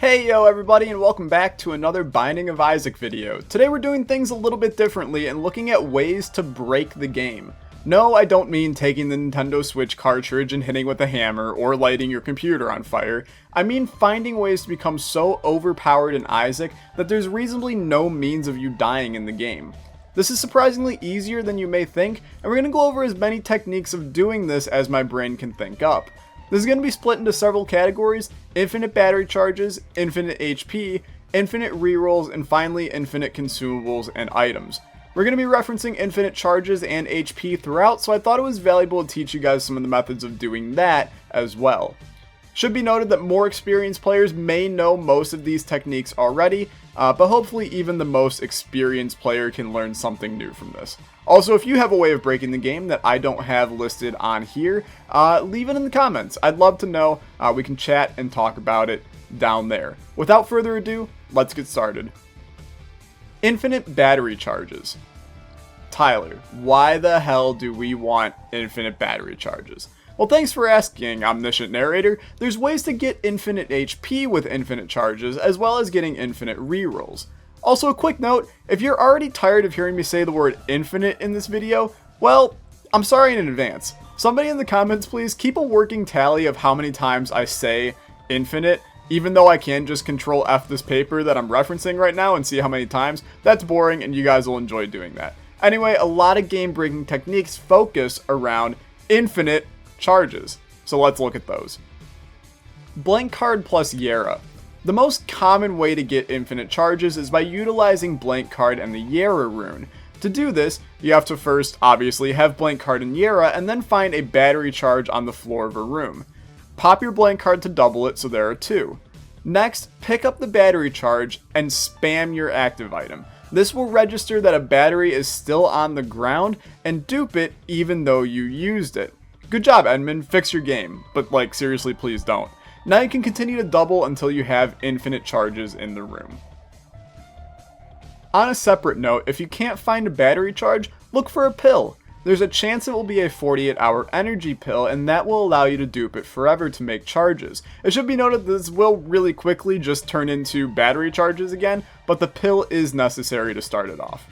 Hey yo everybody, and welcome back to another Binding of Isaac video. Today we're doing things a little bit differently and looking at ways to break the game. No, I don't mean taking the Nintendo Switch cartridge and hitting with a hammer or lighting your computer on fire. I mean finding ways to become so overpowered in Isaac that there's reasonably no means of you dying in the game. This is surprisingly easier than you may think, and we're going to go over as many techniques of doing this as my brain can think up. This is going to be split into several categories: infinite battery charges, infinite HP, infinite rerolls, and finally infinite consumables and items. We're going to be referencing infinite charges and HP throughout, so I thought it was valuable to teach you guys some of the methods of doing that as well. Should be noted that more experienced players may know most of these techniques already, but hopefully even the most experienced player can learn something new from this. Also, if you have a way of breaking the game that I don't have listed on here, leave it in the comments. I'd love to know. We can chat and talk about it down there. Without further ado, let's get started. Infinite battery charges. Tyler, why the hell do we want infinite battery charges? Well, thanks for asking, omniscient narrator. There's ways to get infinite HP with infinite charges, as well as getting infinite rerolls. Also, a quick note, if you're already tired of hearing me say the word infinite in this video, well, I'm sorry in advance. Somebody in the comments please keep a working tally of how many times I say infinite, even though I can just control F this paper that I'm referencing right now and see how many times. That's boring and you guys will enjoy doing that. Anyway, a lot of game breaking techniques focus around infinite charges, so let's look at those. Blank card plus JERA. The most common way to get infinite charges is by utilizing blank card and the JERA rune. To do this, you have to first, obviously, have blank card and JERA, and then find a battery charge on the floor of a room. Pop your blank card to double it, so there are two. Next, pick up the battery charge and spam your active item. This will register that a battery is still on the ground and dupe it even though you used it. Good job, Edmund, fix your game, but like seriously please don't. Now you can continue to double until you have infinite charges in the room. On a separate note, if you can't find a battery charge, look for a pill. There's a chance it will be a 48-hour energy pill, and that will allow you to dupe it forever to make charges. It should be noted that this will really quickly just turn into battery charges again, but the pill is necessary to start it off.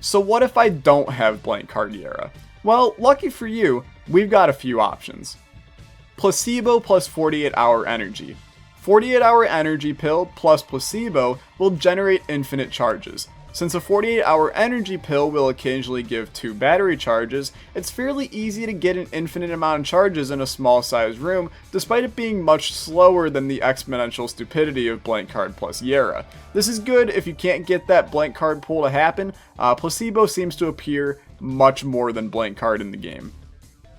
So what if I don't have blank card JERA? Well, lucky for you, we've got a few options. Placebo plus 48-hour energy. 48-hour energy pill plus placebo will generate infinite charges. Since a 48-hour energy pill will occasionally give 2 battery charges, it's fairly easy to get an infinite amount of charges in a small sized room, despite it being much slower than the exponential stupidity of blank card plus JERA. This is good if you can't get that blank card pull to happen. Placebo seems to appear much more than blank card in the game.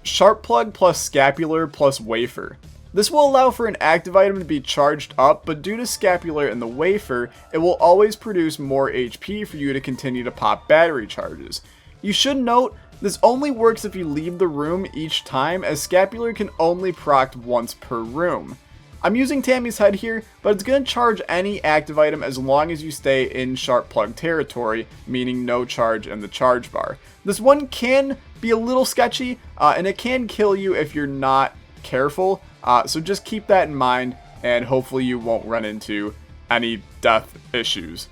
Sharp plug plus scapular plus wafer. This will allow for an active item to be charged up, but due to scapular and the wafer, it will always produce more HP for you to continue to pop battery charges. You should note, this only works if you leave the room each time, as scapular can only proc once per room. I'm using Tammy's head here, but it's going to charge any active item as long as you stay in sharp plug territory, meaning no charge in the charge bar. This one can be a little sketchy, and it can kill you if you're not careful, so just keep that in mind, and hopefully you won't run into any death issues.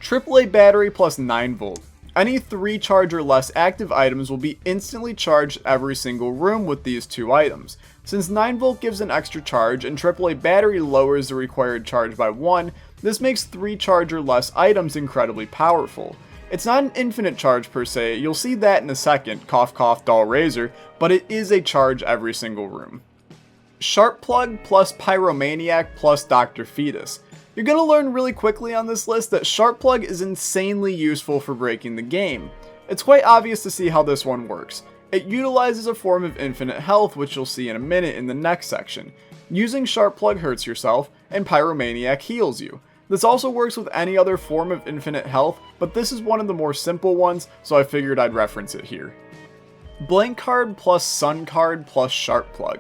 AAA battery plus 9 volt. Any 3 charge or less active items will be instantly charged every single room with these 2 items. Since 9 volt gives an extra charge and AAA battery lowers the required charge by 1, this makes 3 charge or less items incredibly powerful. It's not an infinite charge per se, you'll see that in a second, cough cough doll razor, but it is a charge every single room. Sharp plug plus PYROMANIAC plus Dr. FETUS. You're going to learn really quickly on this list that sharp plug is insanely useful for breaking the game. It's quite obvious to see how this one works. It utilizes a form of infinite health, which you'll see in a minute in the next section. Using sharp plug hurts yourself, and PYROMANIAC heals you. This also works with any other form of infinite health, but this is one of the more simple ones, so I figured I'd reference it here. Blank card plus sun card plus sharp plug.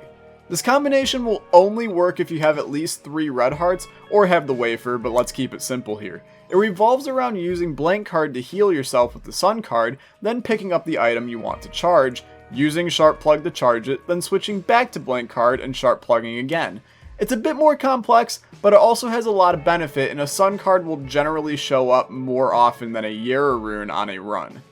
This combination will only work if you have at least 3 red hearts or have the wafer, but let's keep it simple here. It revolves around using blank card to heal yourself with the sun card, then picking up the item you want to charge, using sharp plug to charge it, then switching back to blank card and sharp plugging again. It's a bit more complex, but it also has a lot of benefit, and a Sun card will generally show up more often than a JERA rune on a run.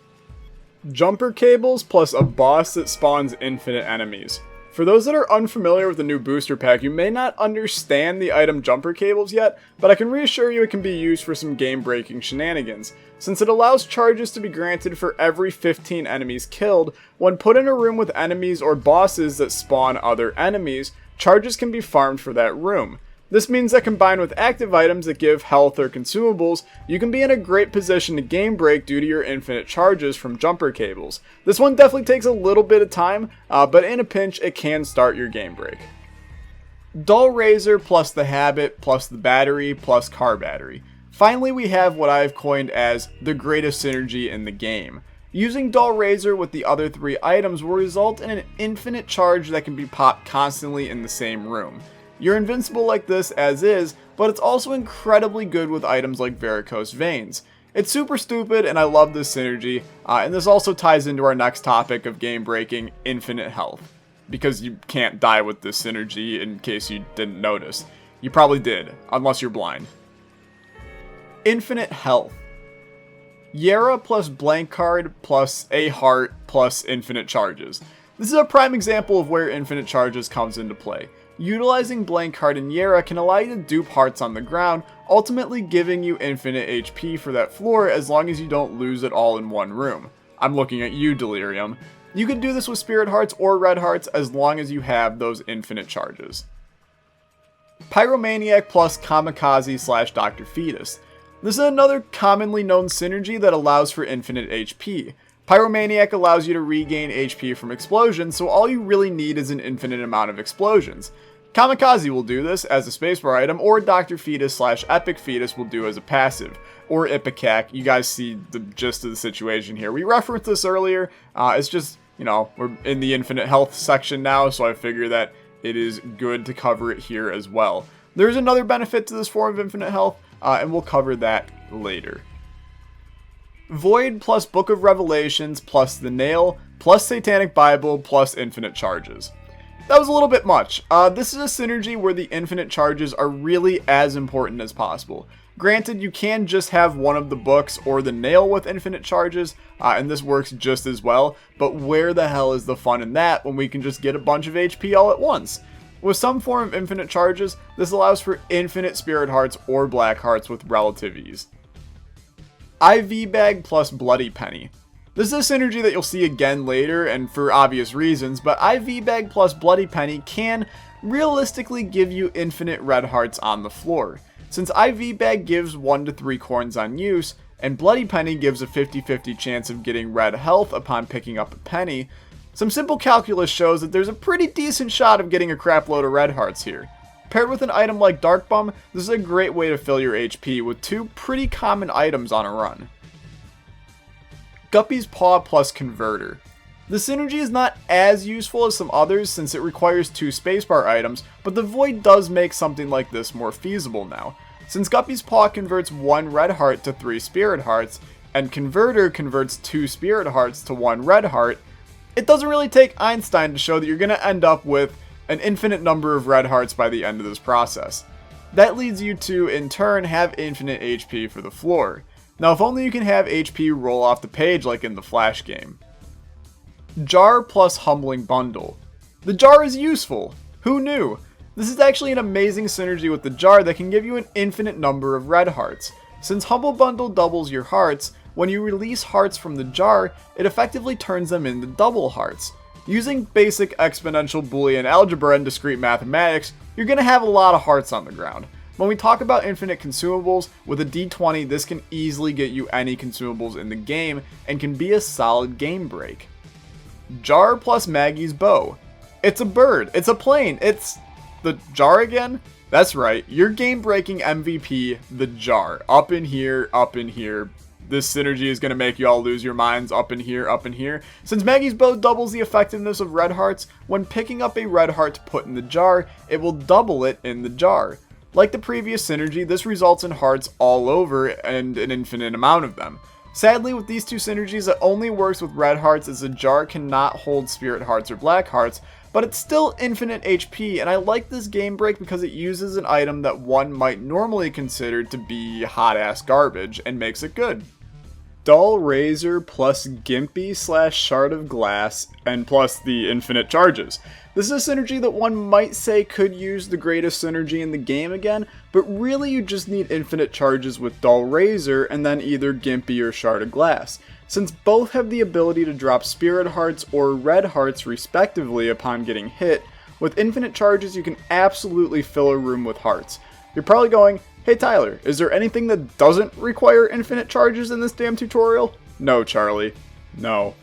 Jumper cables plus a boss that spawns infinite enemies. For those that are unfamiliar with the new booster pack, you may not understand the item jumper cables yet, but I can reassure you it can be used for some game-breaking shenanigans, since it allows charges to be granted for every 15 enemies killed. When put in a room with enemies or bosses that spawn other enemies, charges can be farmed for that room. This means that combined with active items that give health or consumables, you can be in a great position to game break due to your infinite charges from jumper cables. This one definitely takes a little bit of time, but in a pinch it can start your game break. Dull Razor plus the habit plus the battery plus car battery. Finally, we have what I've coined as the greatest synergy in the game. Using Dull Razor with the other 3 items will result in an infinite charge that can be popped constantly in the same room. You're invincible like this as is, but it's also incredibly good with items like varicose veins. It's super stupid and I love this synergy, and this also ties into our next topic of game breaking, infinite health. Because you can't die with this synergy, in case you didn't notice. You probably did, unless you're blind. Infinite health. JERA plus blank card plus a heart plus infinite charges. This is a prime example of where infinite charges comes into play. Utilizing blank card in JERA can allow you to dupe hearts on the ground, ultimately giving you infinite HP for that floor as long as you don't lose it all in one room. I'm looking at you, Delirium. You can do this with spirit hearts or red hearts as long as you have those infinite charges. Pyromaniac plus Kamikaze / Dr. Fetus. This is another commonly known synergy that allows for infinite HP. Pyromaniac allows you to regain HP from explosions, so all you really need is an infinite amount of explosions. Kamikaze will do this as a spacebar item, or Dr. Fetus / Epic Fetus will do as a passive, or Ipecac. You guys see the gist of the situation here. We referenced this earlier, it's just, you know, we're in the infinite health section now, so I figure that it is good to cover it here as well. There's another benefit to this form of infinite health, and we'll cover that later. Void plus Book of Revelations plus the Nail plus Satanic Bible plus infinite charges. That was a little bit much. This is a synergy where the infinite charges are really as important as possible. Granted, you can just have one of the books or the nail with infinite charges, and this works just as well, but where the hell is the fun in that when we can just get a bunch of HP all at once? With some form of infinite charges, this allows for infinite spirit hearts or black hearts with relative ease. IV Bag plus Bloody Penny. This is a synergy that you'll see again later, and for obvious reasons, but IV Bag plus Bloody Penny can realistically give you infinite red hearts on the floor. Since IV Bag gives 1 to 3 coins on use, and Bloody Penny gives a 50-50 chance of getting red health upon picking up a penny, some simple calculus shows that there's a pretty decent shot of getting a crap load of red hearts here. Paired with an item like Dark Bum, this is a great way to fill your HP with 2 pretty common items on a run. Guppy's Paw plus Converter. The synergy is not as useful as some others since it requires 2 spacebar items, but the Void does make something like this more feasible now. Since Guppy's Paw converts 1 red heart to 3 spirit hearts, and Converter converts 2 spirit hearts to 1 red heart, it doesn't really take Einstein to show that you're going to end up with an infinite number of red hearts by the end of this process. That leads you to, in turn, have infinite HP for the floor. Now, if only you can have HP roll off the page like in the Flash game. Jar plus Humbling Bundle. The jar is useful. Who knew? This is actually an amazing synergy with the jar that can give you an infinite number of red hearts. Since Humble Bundle doubles your hearts, when you release hearts from the jar, it effectively turns them into double hearts. Using basic exponential Boolean algebra and discrete mathematics, you're going to have a lot of hearts on the ground. When we talk about infinite consumables, with a D20 this can easily get you any consumables in the game and can be a solid game break. Jar plus Maggie's Bow. It's a bird, it's a plane, it's the jar again? That's right, your game breaking MVP, the jar. Up in here, up in here. This synergy is going to make you all lose your minds up in here, up in here. Since Maggie's Bow doubles the effectiveness of red hearts, when picking up a red heart to put in the jar, it will double it in the jar. Like the previous synergy, this results in hearts all over and an infinite amount of them. Sadly, with these 2 synergies, it only works with red hearts as the jar cannot hold spirit hearts or black hearts, but it's still infinite HP, and I like this game break because it uses an item that one might normally consider to be hot-ass garbage and makes it good. Dull Razor plus Gimpy / Shard of Glass, and plus the infinite charges. This is a synergy that one might say could use the greatest synergy in the game again, but really you just need infinite charges with Dull Razor and then either Gimpy or Shard of Glass, since both have the ability to drop Spirit Hearts or Red Hearts respectively upon getting hit. With infinite charges you can absolutely fill a room with hearts. You're probably going, hey Tyler, is there anything that doesn't require infinite charges in this damn tutorial? No, Charlie. No.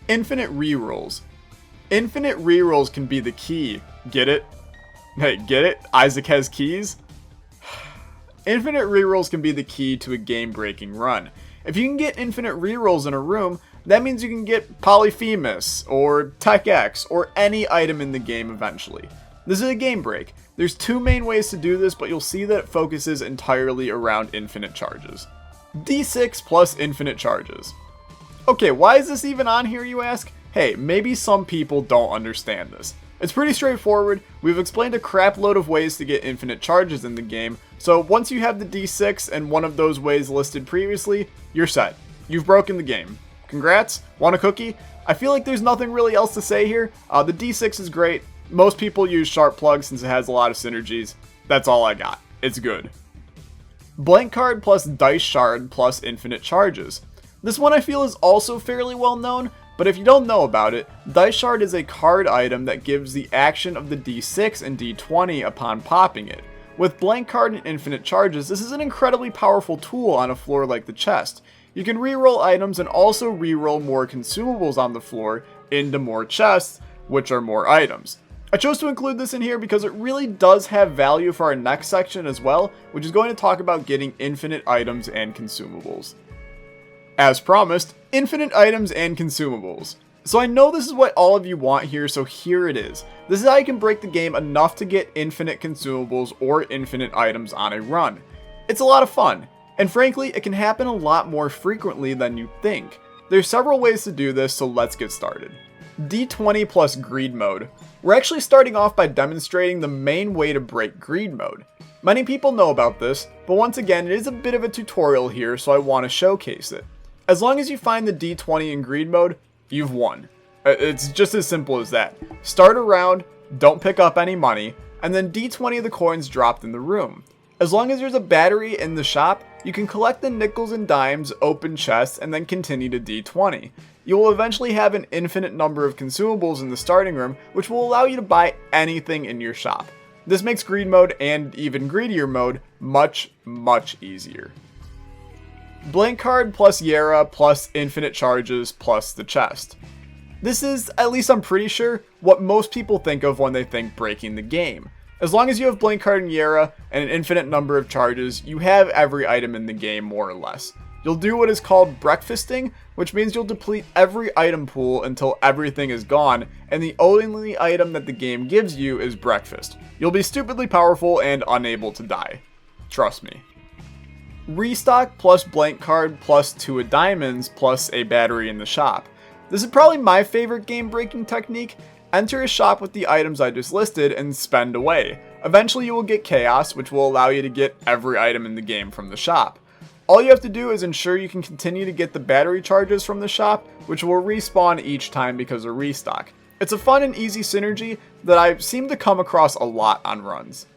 Infinite rerolls. Infinite rerolls can be the key. Get it? Hey, get it? Isaac has keys? Infinite rerolls can be the key to a game-breaking run. If you can get infinite rerolls in a room, that means you can get Polyphemus, or Tech X, or any item in the game eventually. This is a game break. There's two main ways to do this, but you'll see that it focuses entirely around infinite charges. D6 plus infinite charges. Okay, why is this even on here, you ask? Hey, maybe some people don't understand this. It's pretty straightforward. We've explained a crap load of ways to get infinite charges in the game, so once you have the D6 and one of those ways listed previously, you're set. You've broken the game. Congrats. Want a cookie? I feel like there's nothing really else to say here. The D6 is great. Most people use Sharp Plug since it has a lot of synergies. That's all I got. It's good. Blank Card plus Dice Shard plus infinite charges. This one I feel is also fairly well known, but if you don't know about it, Dice Shard is a card item that gives the action of the D6 and D20 upon popping it. With Blank Card and infinite charges, this is an incredibly powerful tool on a floor like the chest. You can reroll items and also reroll more consumables on the floor into more chests, which are more items. I chose to include this in here because it really does have value for our next section as well, which is going to talk about getting infinite items and consumables. As promised, infinite items and consumables. So I know this is what all of you want here, so here it is. This is how you can break the game enough to get infinite consumables or infinite items on a run. It's a lot of fun, and frankly, it can happen a lot more frequently than you think. There's several ways to do this, so let's get started. D20 plus Greed Mode. We're actually starting off by demonstrating the main way to break Greed Mode. Many people know about this, but once again, it is a bit of a tutorial here, so I want to showcase it. As long as you find the D20 in Greed Mode, you've won. It's just as simple as that. Start a round, don't pick up any money, and then D20 of the coins dropped in the room. As long as there's a battery in the shop, you can collect the nickels and dimes, open chests, and then continue to D20. You will eventually have an infinite number of consumables in the starting room, which will allow you to buy anything in your shop. This makes Greed Mode and even Greedier Mode much, much easier. Blank Card plus JERA plus infinite charges plus the chest. This is, at least I'm pretty sure, what most people think of when they think breaking the game. As long as you have Blank Card and JERA and an infinite number of charges, you have every item in the game more or less. You'll do what is called breakfasting, which means you'll deplete every item pool until everything is gone, and the only item that the game gives you is breakfast. You'll be stupidly powerful and unable to die. Trust me. Restock plus Blank Card plus 2 of diamonds plus a battery in the shop. This is probably my favorite game breaking technique. Enter a shop with the items I just listed and spend away. Eventually you will get chaos, which will allow you to get every item in the game from the shop. All you have to do is ensure you can continue to get the battery charges from the shop, which will respawn each time because of restock. It's a fun and easy synergy that I seem to come across a lot on runs.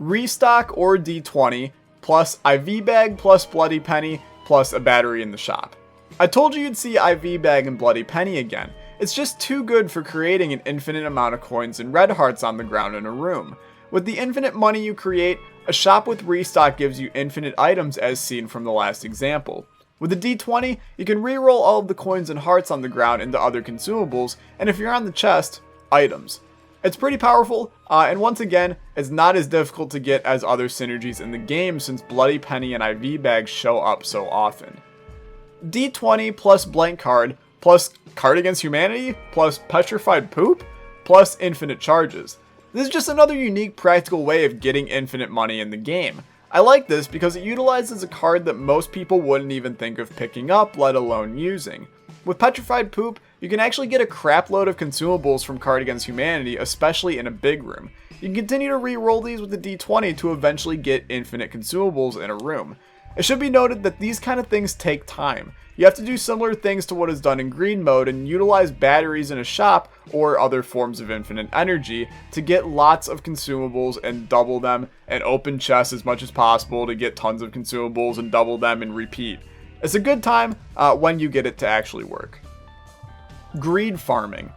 Restock or D20 plus IV bag plus Bloody Penny plus a battery in the shop. I told you you'd see IV bag and Bloody Penny again. It's just too good for creating an infinite amount of coins and red hearts on the ground in a room. With the infinite money you create, a shop with restock gives you infinite items as seen from the last example. With a D20, you can reroll all of the coins and hearts on the ground into other consumables, and if you're on the chest, items. It's pretty powerful, and once again, it's not as difficult to get as other synergies in the game since Bloody Penny and IV bags show up so often. D20 plus Blank Card plus Card Against Humanity plus Petrified Poop plus infinite charges. This is just another unique practical way of getting infinite money in the game. I like this because it utilizes a card that most people wouldn't even think of picking up, let alone using. With Petrified Poop, you can actually get a crap load of consumables from Card Against Humanity, especially in a big room. You can continue to re-roll these with the D20 to eventually get infinite consumables in a room. It should be noted that these kind of things take time. You have to do similar things to what is done in green mode and utilize batteries in a shop or other forms of infinite energy to get lots of consumables and double them, and open chests as much as possible to get tons of consumables and double them and repeat. It's a good time when you get it to actually work. Greed farming.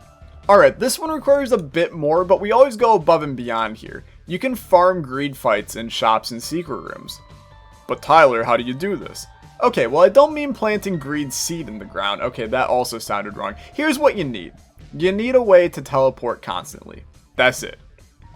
Alright, this one requires a bit more, but we always go above and beyond here. You can farm greed fights in shops and secret rooms. But Tyler, how do you do this? Okay, well, I don't mean planting greed seed in the ground. Okay, that also sounded wrong. Here's what you need. You need a way to teleport constantly. That's it.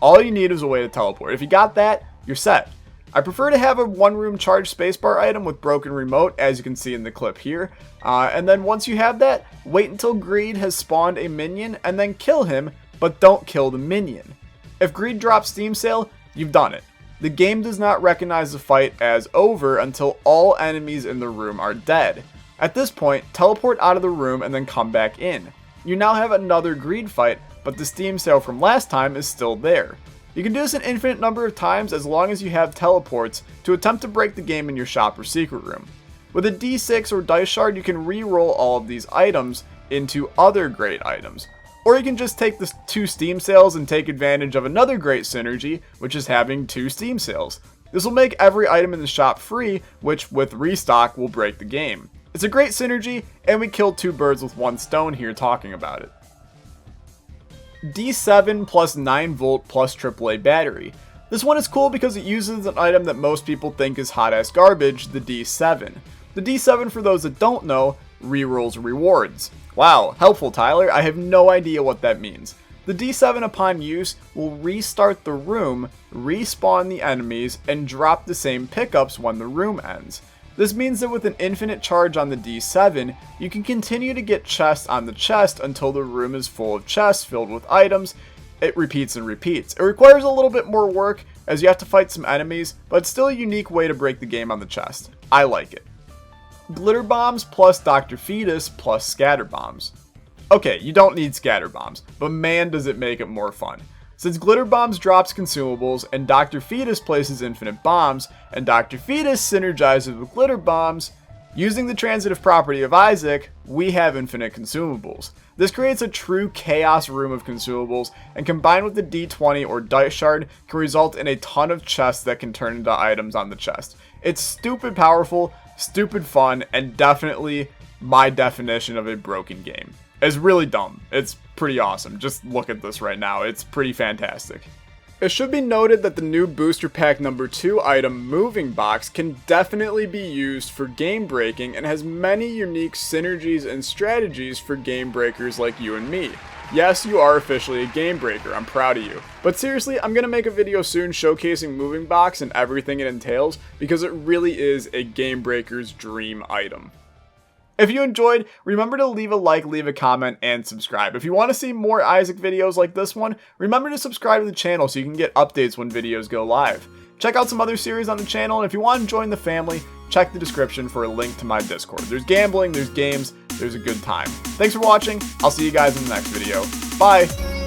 All you need is a way to teleport. If you got that, you're set. I prefer to have a one-room charged spacebar item with broken remote, as you can see in the clip here. And then once you have that, wait until Greed has spawned a minion, and then kill him, but don't kill the minion. If Greed drops Steam Sale, you've done it. The game does not recognize the fight as over until all enemies in the room are dead. At this point, teleport out of the room and then come back in. You now have another Greed fight, but the Steam Sale from last time is still there. You can do this an infinite number of times as long as you have teleports to attempt to break the game in your shop or secret room. With a D6 or dice shard, you can re-roll all of these items into other great items. Or you can just take the 2 Steam Sales and take advantage of another great synergy, which is having 2 Steam Sales. This will make every item in the shop free, which with restock will break the game. It's a great synergy, and we killed 2 birds with 1 stone here talking about it. D7 plus 9 volt plus AAA battery. This one is cool because it uses an item that most people think is hot ass garbage, the D7. The D7, for those that don't know, rerolls rewards. Wow, helpful Tyler, I have no idea what that means. The D7 upon use will restart the room, respawn the enemies, and drop the same pickups when the room ends. This means that with an infinite charge on the D7, you can continue to get chests on the chest until the room is full of chests filled with items. It repeats and repeats. It requires a little bit more work as you have to fight some enemies, but it's still a unique way to break the game on the chest. I like it. Glitter bombs plus Dr. Fetus plus scatter bombs. Okay, you don't need scatter bombs, but man does it make it more fun. Since Glitter Bombs drops consumables, and Dr. Fetus places infinite bombs, and Dr. Fetus synergizes with Glitter Bombs, using the transitive property of Isaac, we have infinite consumables. This creates a true chaos room of consumables, and combined with the D20 or dice shard, can result in a ton of chests that can turn into items on the chest. It's stupid powerful, stupid fun, and definitely my definition of a broken game. It's really dumb. It's pretty awesome. Just look at this right now. It's pretty fantastic. It should be noted that the new booster pack number 2 item, Moving Box, can definitely be used for game breaking and has many unique synergies and strategies for game breakers like you and me. Yes, you are officially a game breaker. I'm proud of you. But seriously, I'm going to make a video soon showcasing Moving Box and everything it entails because it really is a game breaker's dream item. If you enjoyed, remember to leave a like, leave a comment, and subscribe. If you want to see more Isaac videos like this one, remember to subscribe to the channel so you can get updates when videos go live. Check out some other series on the channel, and if you want to join the family, check the description for a link to my Discord. There's gambling, there's games, there's a good time. Thanks for watching. I'll see you guys in the next video. Bye!